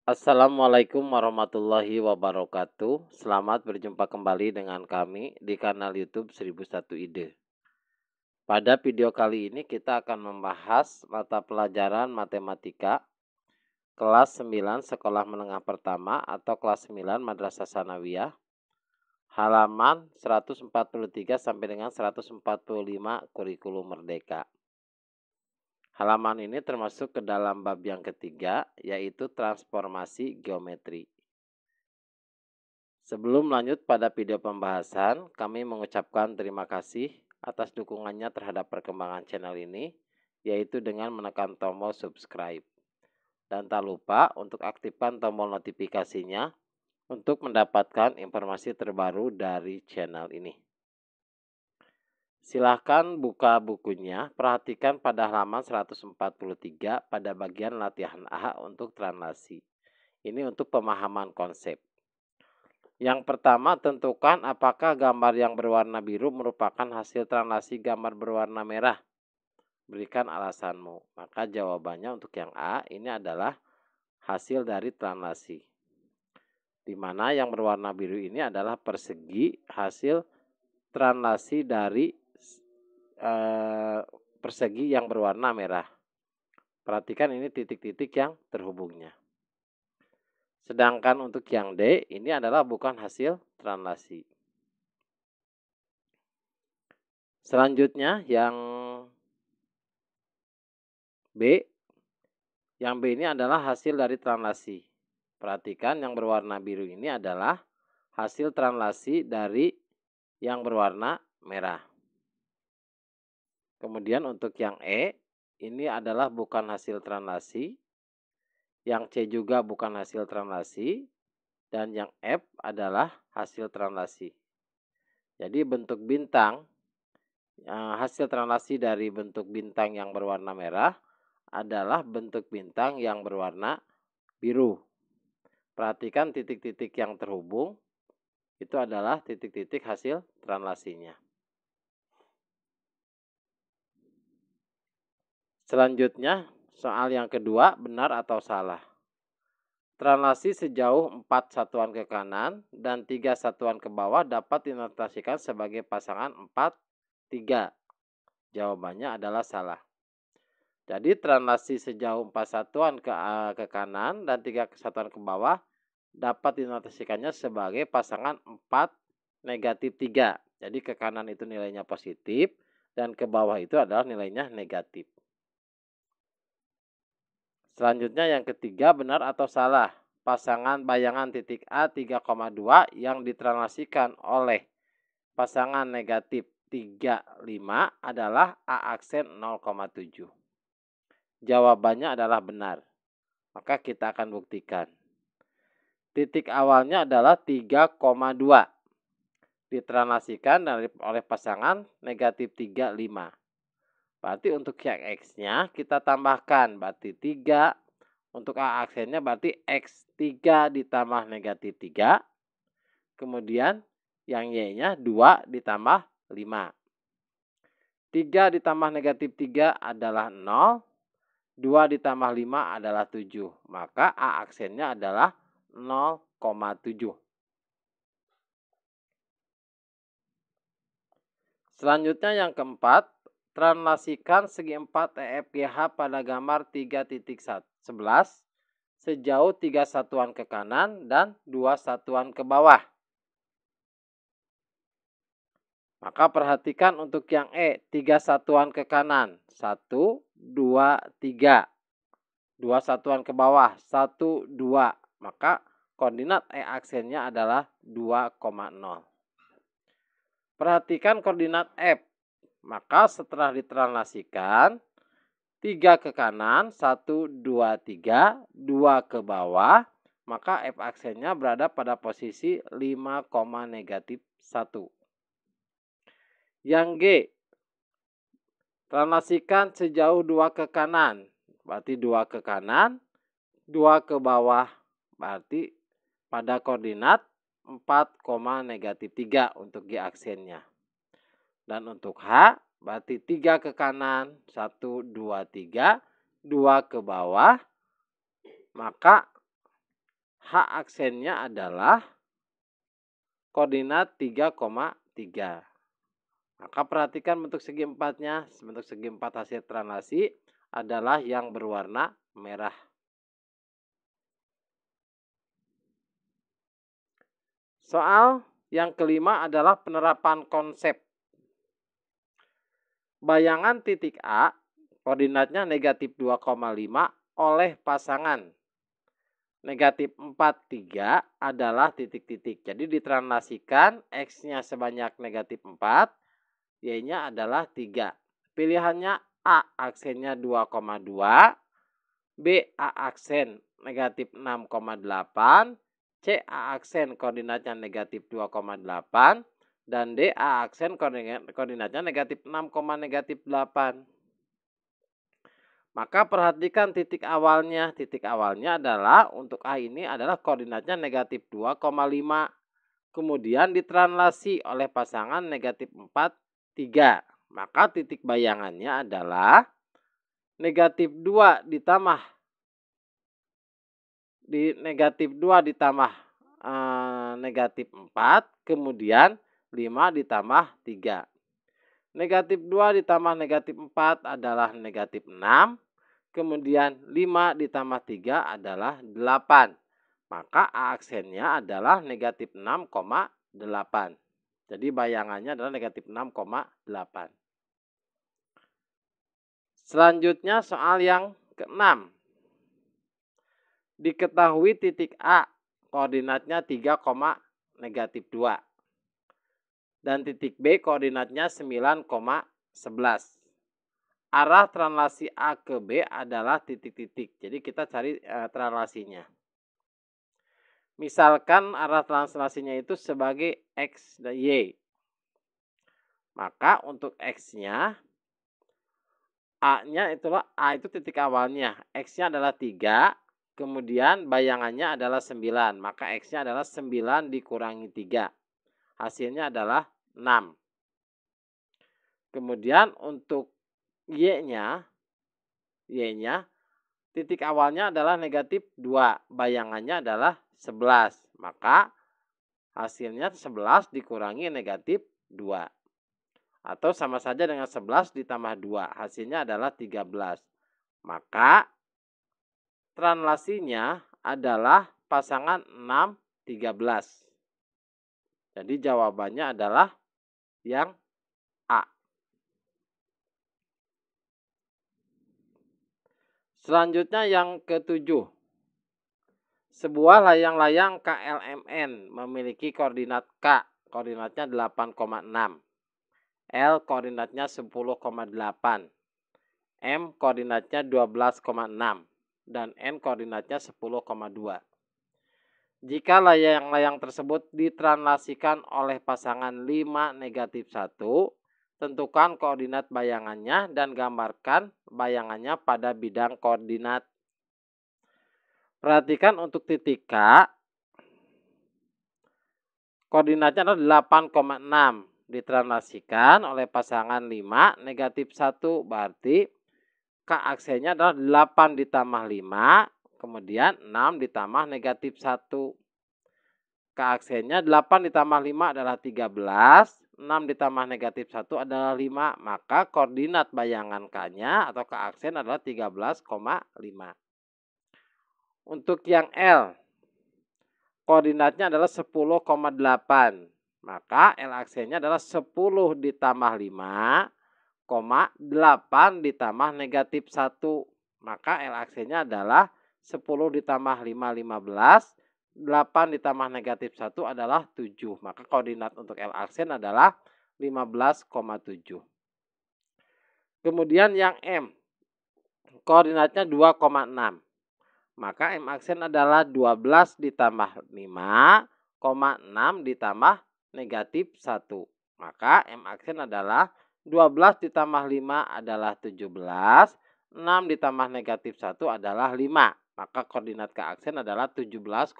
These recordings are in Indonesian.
Assalamualaikum warahmatullahi wabarakatuh. Selamat berjumpa kembali dengan kami di kanal YouTube 1001 Ide. Pada video kali ini kita akan membahas mata pelajaran matematika kelas 9 sekolah menengah pertama atau kelas 9 Madrasah Sanawiyah, halaman 143 sampai dengan 145 kurikulum merdeka. Halaman ini termasuk ke dalam bab yang ketiga, yaitu transformasi geometri. Sebelum lanjut pada video pembahasan, kami mengucapkan terima kasih atas dukungannya terhadap perkembangan channel ini, yaitu dengan menekan tombol subscribe. Dan tak lupa untuk aktifkan tombol notifikasinya untuk mendapatkan informasi terbaru dari channel ini. Silahkan buka bukunya, perhatikan pada halaman 143 pada bagian latihan A untuk translasi. Ini untuk pemahaman konsep. Yang pertama, tentukan apakah gambar yang berwarna biru merupakan hasil translasi gambar berwarna merah. Berikan alasanmu. Maka jawabannya untuk yang A ini adalah hasil dari translasi. Di mana yang berwarna biru ini adalah persegi hasil translasi dari persegi yang berwarna merah. Perhatikan ini titik-titik yang terhubungnya. Sedangkan untuk yang D ini adalah bukan hasil translasi. Selanjutnya yang B. Yang B ini adalah hasil dari translasi. Perhatikan yang berwarna biru ini adalah hasil translasi dari yang berwarna merah. Kemudian untuk yang E ini adalah bukan hasil translasi. Yang C juga bukan hasil translasi. Dan yang F adalah hasil translasi. Jadi bentuk bintang, hasil translasi dari bentuk bintang yang berwarna merah adalah bentuk bintang yang berwarna biru. Perhatikan titik-titik yang terhubung, itu adalah titik-titik hasil translasinya. Selanjutnya, soal yang kedua, benar atau salah? Translasi sejauh 4 satuan ke kanan dan 3 satuan ke bawah dapat dinotasikan sebagai pasangan 4, 3. Jawabannya adalah salah. Jadi translasi sejauh 4 satuan ke kanan dan 3 satuan ke bawah dapat dinotasikannya sebagai pasangan 4 negatif 3. Jadi ke kanan itu nilainya positif dan ke bawah itu adalah nilainya negatif. Selanjutnya yang ketiga, benar atau salah? Pasangan bayangan titik A 3,2 yang ditranslasikan oleh pasangan negatif 35 adalah A aksen 0,7. Jawabannya adalah benar. Maka kita akan buktikan. Titik awalnya adalah 3,2. Ditranslasikan oleh pasangan negatif 35. Berarti untuk yang X-nya kita tambahkan. Berarti 3. Untuk A aksennya berarti X3 ditambah negatif 3. Kemudian yang Y-nya 2 ditambah 5. 3 ditambah negatif 3 adalah 0. 2 ditambah 5 adalah 7. Maka A aksennya adalah 0,7. Selanjutnya yang keempat, translasikan segi 4 EFGH pada gambar 3.11 sejauh 3 satuan ke kanan dan 2 satuan ke bawah. Maka perhatikan untuk yang E, 3 satuan ke kanan, 1, 2, 3. 2 satuan ke bawah, 1, 2. Maka koordinat E aksennya adalah 2,0. Perhatikan koordinat F. Maka setelah ditranslasikan, 3 ke kanan, 1, 2, 3, 2 ke bawah, maka F aksennya berada pada posisi 5, negatif 1. Yang G, translasikan sejauh 2 ke kanan, berarti 2 ke kanan, 2 ke bawah, berarti pada koordinat 4, negatif 3 untuk G aksennya. Dan untuk H, berarti 3 ke kanan, 1, 2, 3, 2 ke bawah, maka H aksennya adalah koordinat 3,3. Maka perhatikan bentuk segi empatnya. Bentuk segi empat hasil translasi adalah yang berwarna merah. Soal yang kelima adalah penerapan konsep. Bayangan titik A, koordinatnya negatif 2,5 oleh pasangan negatif 4, 3 adalah titik-titik. Jadi ditranslasikan X-nya sebanyak negatif 4, Y-nya adalah 3. Pilihannya A aksennya 2,2, B A aksen negatif 6,8, C A aksen koordinatnya negatif 2,8, dan D A aksen koordinatnya negatif 6,8. Maka perhatikan titik awalnya. Titik awalnya adalah untuk A ini adalah koordinatnya negatif 2,5. Kemudian ditranslasi oleh pasangan negatif 4, 3. Maka titik bayangannya adalah negatif 2 ditambah negatif 4, kemudian 5 ditambah 3. Negatif 2 ditambah negatif 4 adalah negatif 6. Kemudian 5 ditambah 3 adalah 8. Maka A aksennya adalah negatif 6,8. Jadi bayangannya adalah negatif 6,8. Selanjutnya soal yang ke-6. Diketahui titik A koordinatnya 3, negatif 2. Dan titik B koordinatnya 9,11. Arah translasi A ke B adalah titik-titik. Jadi kita cari translasinya. Misalkan arah translasinya itu sebagai X dan Y. Maka untuk X-nya, A-nya itulah A itu titik awalnya. X-nya adalah 3, kemudian bayangannya adalah 9. Maka X-nya adalah 9 dikurangi 3. Hasilnya adalah 6. Kemudian untuk Y-nya titik awalnya adalah negatif 2. Bayangannya adalah 11. Maka hasilnya 11 dikurangi negatif 2. Atau sama saja dengan 11 ditambah 2. Hasilnya adalah 13. Maka translasinya adalah pasangan 6, 13. Jadi jawabannya adalah yang A. Selanjutnya yang ke-7. Sebuah layang-layang KLMN memiliki koordinat K, koordinatnya 8,6. L koordinatnya 10,8. M koordinatnya 12,6. Dan N koordinatnya 10,2. Jika layang-layang tersebut ditranslasikan oleh pasangan 5, negatif 1, tentukan koordinat bayangannya dan gambarkan bayangannya pada bidang koordinat. Perhatikan untuk titik K, koordinatnya adalah 8,6. Ditranslasikan oleh pasangan 5, negatif 1, berarti K aksennya adalah 8 ditambah 5, kemudian 6 ditambah negatif 1. K aksennya 8 ditambah 5 adalah 13, 6 ditambah negatif 1 adalah 5. Maka koordinat bayangan K-nya atau K aksen adalah 13,5. Untuk yang L, koordinatnya adalah 10,8. Maka L aksennya adalah 10 ditambah 5, 8 ditambah negatif 1. Maka L aksennya adalah 10 ditambah 5, 15. 8 ditambah negatif 1 adalah 7. Maka koordinat untuk L aksen adalah 15,7. Kemudian yang M, koordinatnya 2,6. Maka M aksen adalah 12 ditambah 5, 6 ditambah negatif 1. Maka M aksen adalah 12 ditambah 5 adalah 17. 6 ditambah negatif 1 adalah 5. Maka koordinat K aksen adalah 17,5.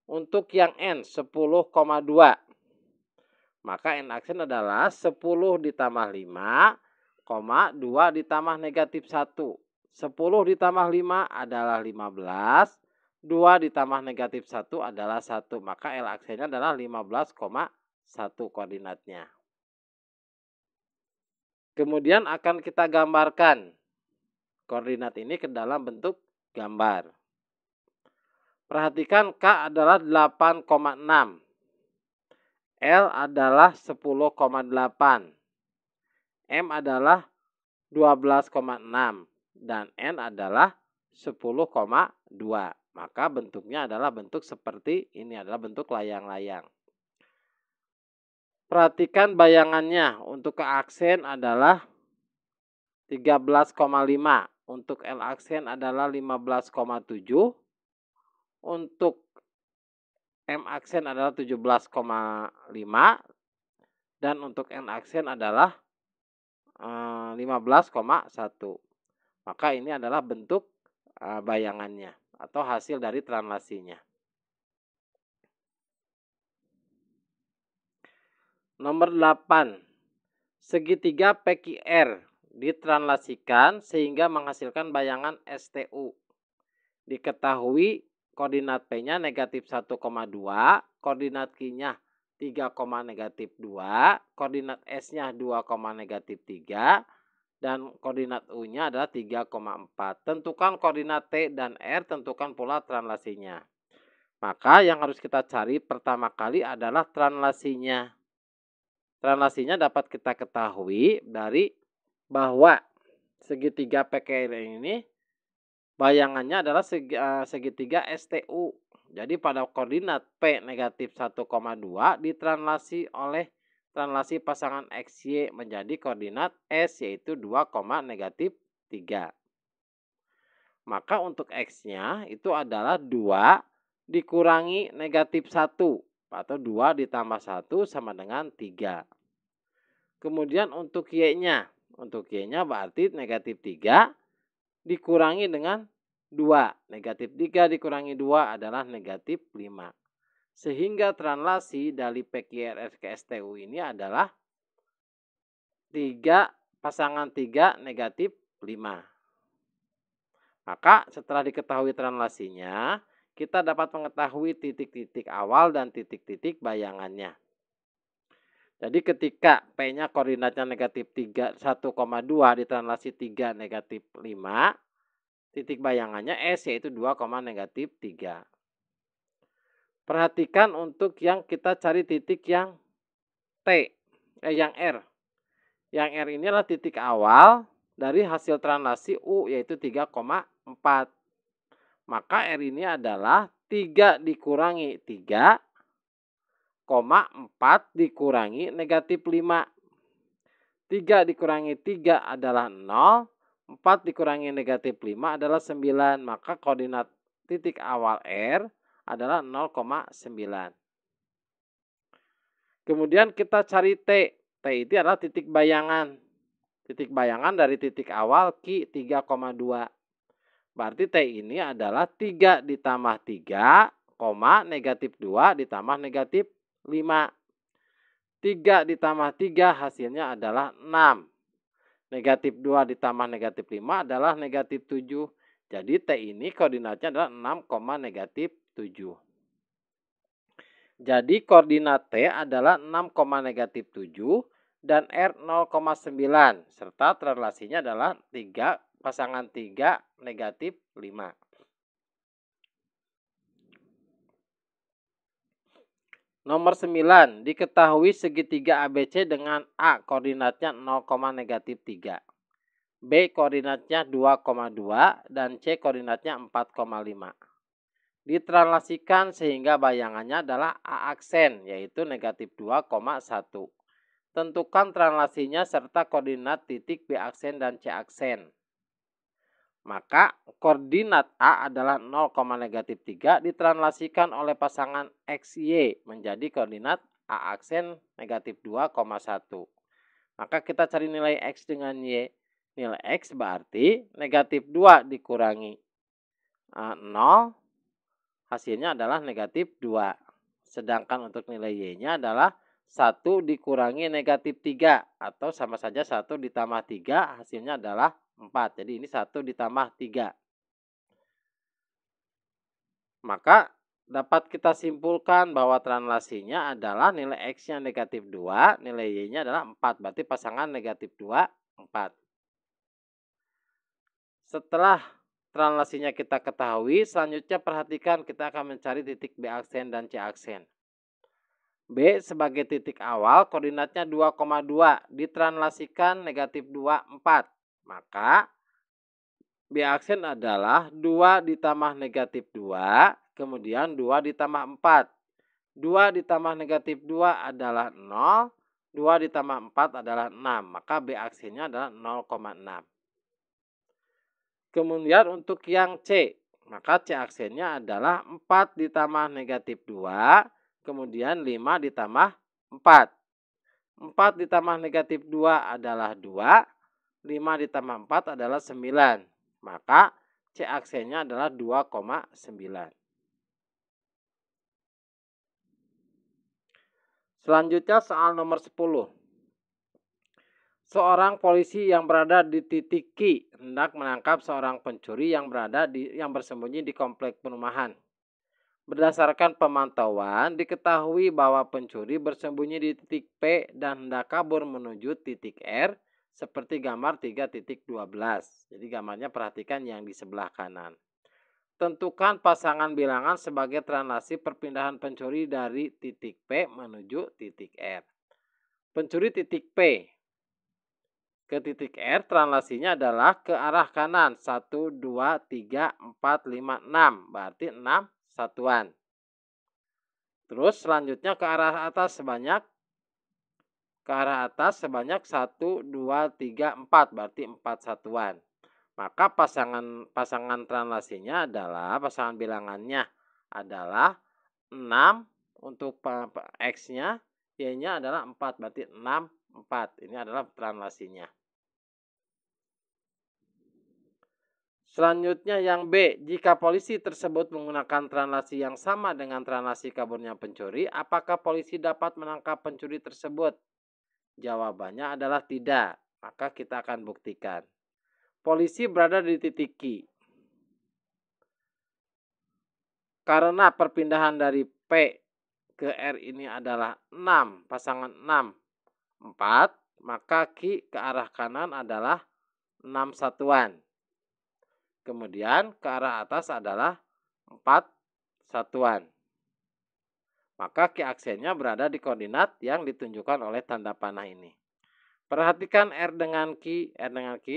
Untuk yang N 10,2. Maka N aksen adalah 10 ditambah 5, 2 ditambah negatif 1. 10 ditambah 5 adalah 15. 2 ditambah negatif 1 adalah 1. Maka L aksennya adalah 15,1 koordinatnya. Kemudian akan kita gambarkan koordinat ini ke dalam bentuk gambar. Perhatikan K adalah 8,6. L adalah 10,8. M adalah 12,6. Dan N adalah 10,2. Maka bentuknya adalah bentuk seperti ini, adalah bentuk layang-layang. Perhatikan bayangannya. Untuk K aksen adalah 13,5. Untuk L aksen adalah 15,7. Untuk M aksen adalah 17,5. Dan untuk N aksen adalah 15,1. Maka ini adalah bentuk bayangannya atau hasil dari translasinya. Nomor 8. Segitiga PQR ditranslasikan sehingga menghasilkan bayangan STU. Diketahui koordinat P-nya negatif 1,2, koordinat Q-nya 3, negatif 2, koordinat S-nya 2, negatif 3, dan koordinat U-nya adalah 3,4. Tentukan koordinat T dan R, tentukan pula translasinya. Maka yang harus kita cari pertama kali adalah translasinya. Translasinya dapat kita ketahui dari bahwa segitiga PQR ini bayangannya adalah segitiga STU. Jadi pada koordinat P negatif 1,2 ditranslasi oleh translasi pasangan XY menjadi koordinat S yaitu 2, negatif 3. Maka untuk X-nya itu adalah 2 dikurangi negatif 1 atau 2 ditambah 1 sama dengan 3. Kemudian untuk Y-nya. Untuk Y-nya berarti negatif 3 dikurangi dengan 2. Negatif 3 dikurangi 2 adalah negatif 5. Sehingga translasi dari PQRS ke STU ini adalah 3 pasangan 3 negatif 5. Maka setelah diketahui translasinya, kita dapat mengetahui titik-titik awal dan titik-titik bayangannya. Jadi ketika P-nya koordinatnya negatif 1,2 ditranslasi 3 negatif 5, titik bayangannya S yaitu 2, negatif 3. Perhatikan untuk yang kita cari titik yang yang R. Yang R ini adalah titik awal dari hasil translasi U yaitu 3,4. Maka R ini adalah 3 dikurangi 3, 4 dikurangi negatif 5. 3 dikurangi 3 adalah 0. 4 dikurangi negatif 5 adalah 9. Maka koordinat titik awal R adalah 0,9. Kemudian kita cari T. T itu adalah titik bayangan. Titik bayangan dari titik awal Q 3,2. Berarti T ini adalah 3 ditambah 3, negatif 2 ditambah negatif 5. 3 ditambah 3 hasilnya adalah 6. Negatif 2 ditambah negatif 5 adalah negatif 7. Jadi T ini koordinatnya adalah 6, negatif 7. Jadi koordinat T adalah 6, negatif 7 dan R 0,9. Serta translasinya adalah 3 pasangan 3 negatif 5. Nomor 9, diketahui segitiga ABC dengan A koordinatnya 0, negatif 3. B koordinatnya 2,2 dan C koordinatnya 4,5. Ditranslasikan sehingga bayangannya adalah A aksen yaitu negatif 2,1. Tentukan translasinya serta koordinat titik B aksen dan C aksen. Maka koordinat A adalah 0, negatif 3 ditranslasikan oleh pasangan XY menjadi koordinat A aksen negatif 2,1. Maka kita cari nilai X dengan Y. Nilai X berarti negatif 2 dikurangi 0, hasilnya adalah negatif 2. Sedangkan untuk nilai Y-nya adalah 1 dikurangi negatif 3 atau sama saja 1 ditambah 3 hasilnya adalah 4. Jadi ini 1 ditambah 3. Maka dapat kita simpulkan bahwa translasinya adalah nilai X-nya negatif 2, nilai Y-nya adalah 4. Berarti pasangan negatif 2, 4. Setelah translasinya kita ketahui, selanjutnya perhatikan kita akan mencari titik B aksen dan C aksen. B sebagai titik awal, koordinatnya 2,2, ditranslasikan negatif 2, 4. Maka B aksen adalah 2 ditambah negatif 2, kemudian 2 ditambah 4. 2 ditambah negatif 2 adalah 0, 2 ditambah 4 adalah 6. Maka B aksennya adalah 0,6. Kemudian untuk yang C, maka C aksennya adalah 4 ditambah negatif 2, kemudian 5 ditambah 4. 4 ditambah negatif 2 adalah 2, 5 ditambah 4 adalah 9. Maka C aksennya adalah 2,9. Selanjutnya soal nomor 10. Seorang polisi yang berada di titik Q hendak menangkap seorang pencuri yang bersembunyi di komplek perumahan. Berdasarkan pemantauan, diketahui bahwa pencuri bersembunyi di titik P dan hendak kabur menuju titik R seperti gambar 3.12. Jadi gambarnya perhatikan yang di sebelah kanan. Tentukan pasangan bilangan sebagai translasi perpindahan pencuri dari titik P menuju titik R. Pencuri titik P ke titik R translasinya adalah ke arah kanan 1, 2, 3, 4, 5, 6. Berarti 6 satuan. Terus selanjutnya ke arah atas sebanyak 1, 2, 3, 4. Berarti 4 satuan. Maka pasangan translasinya adalah, pasangan bilangannya adalah 6 untuk X-nya, Y-nya adalah 4. Berarti 6, 4. Ini adalah translasinya. Selanjutnya yang B, jika polisi tersebut menggunakan translasi yang sama dengan translasi kaburnya pencuri, apakah polisi dapat menangkap pencuri tersebut? Jawabannya adalah tidak. Maka kita akan buktikan. Polisi berada di titik Q. Karena perpindahan dari P ke R ini adalah 6, pasangan 6, 4, maka Q ke arah kanan adalah 6 satuan. Kemudian ke arah atas adalah 4 satuan. Maka Q aksennya berada di koordinat yang ditunjukkan oleh tanda panah ini. Perhatikan R dengan Q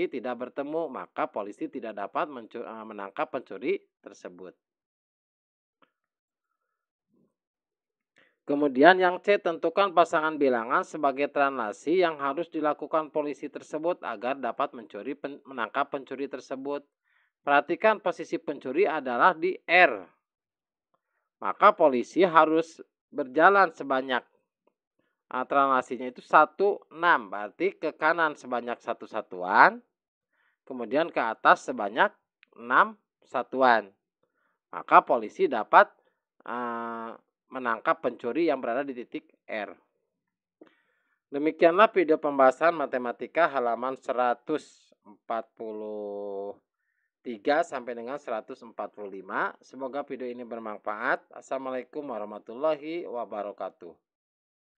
tidak bertemu, maka polisi tidak dapat menangkap pencuri tersebut. Kemudian yang C, tentukan pasangan bilangan sebagai translasi yang harus dilakukan polisi tersebut agar dapat menangkap pencuri tersebut. Perhatikan posisi pencuri adalah di R. Maka polisi harus berjalan sebanyak, translasinya itu 1, 6. Berarti ke kanan sebanyak 1 satuan. Kemudian ke atas sebanyak 6 satuan. Maka polisi dapat menangkap pencuri yang berada di titik R. Demikianlah video pembahasan matematika halaman 143 sampai dengan 145. Semoga video ini bermanfaat. Assalamualaikum warahmatullahi wabarakatuh.